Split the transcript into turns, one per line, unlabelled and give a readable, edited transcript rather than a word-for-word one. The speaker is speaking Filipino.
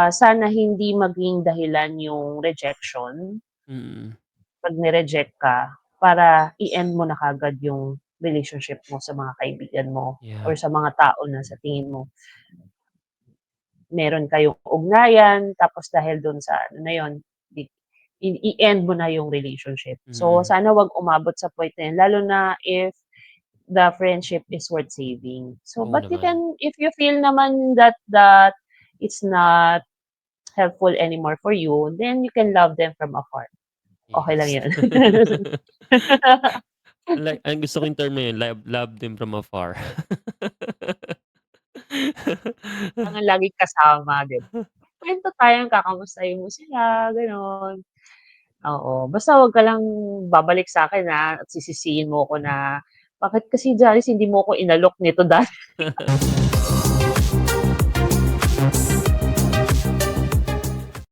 sana hindi maging dahilan yung rejection,
Mm.
'pag ni-reject ka, para i-end mo na kaagad yung relationship mo sa mga kaibigan mo or
Yeah.
sa mga tao na sa tingin mo meron kayong ugnayan tapos dahil dun sa ano na yun, di i-end mo na yung relationship. So,
Mm.
sana 'wag umabot sa point na yun lalo na if the friendship is worth saving. So,
Oo
but you
naman.
can if you feel naman that it's not helpful anymore for you, then you can love them from afar. Okey lang
Yes.
yun.
Like ang gusto ko yung term na yun, love them from afar.
Kailangan laging kasama, 'di ba? Kuwento tayo, kakamustahin mo sila, gano'n. Oo, basta 'wag ka lang babalik sa'kin, at sisisihin mo ko na, "Bakit kasi Janice hindi mo ko inalok nito dati?"